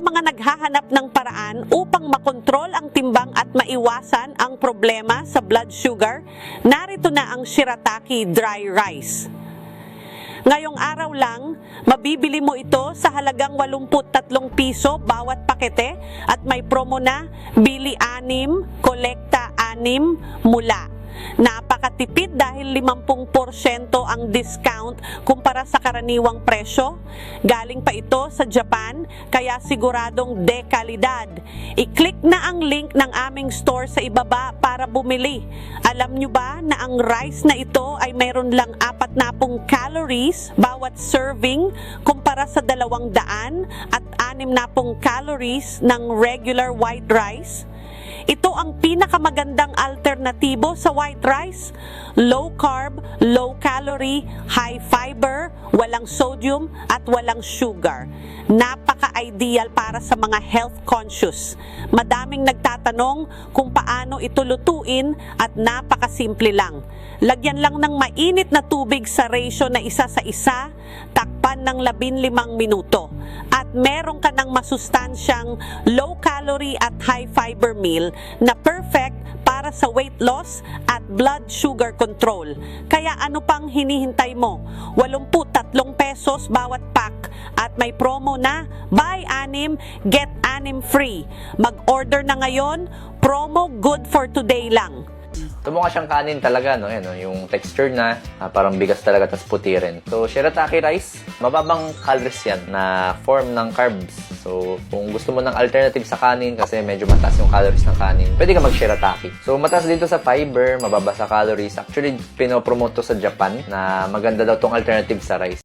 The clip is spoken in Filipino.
mga naghahanap ng paraan upang makontrol ang timbang at maiwasan ang problema sa blood sugar, narito na ang Shirataki Dry Rice. Ngayong araw lang, mabibili mo ito sa halagang 83 piso bawat pakete at may promo na bili 6, kolekta 6 mula. Napakatipid dahil 50% ang discount kumpara sa karaniwang presyo. Galing pa ito sa Japan, kaya siguradong dekalidad. I-click na ang link ng aming store sa ibaba para bumili. Alam nyo ba na ang rice na ito ay mayroon lang 40 calories bawat serving kumpara sa 200 at 60 calories ng regular white rice? Ito ang pinakamagandang alternatibo sa white rice. Low carb, low calorie, high fiber, walang sodium at walang sugar. Napaka-ideal para sa mga health conscious. Madaming nagtatanong kung paano ito lutuin at napakasimple lang. Lagyan lang ng mainit na tubig sa ratio na 1:1, takpan ng 15 minuto. At meron ka ng masustansyang low calorie at high fiber meal na perfect para sa weight loss at blood sugar control. Kaya ano pang hinihintay mo? 83 pesos bawat pack at may promo na buy 6, get 6 free. Mag-order na ngayon, promo good for today lang. So, mukha siyang kanin talaga, no? Yan, no? Yung texture na, parang bigas talaga, tas puti rin. So, Shirataki rice, mababang calories yan na form ng carbs. So, kung gusto mo ng alternative sa kanin, kasi medyo mataas yung calories ng kanin, pwede ka mag-Shirataki. So, mataas dito sa fiber, mababa sa calories. Actually, pinopromote to sa Japan na maganda daw tong alternative sa rice.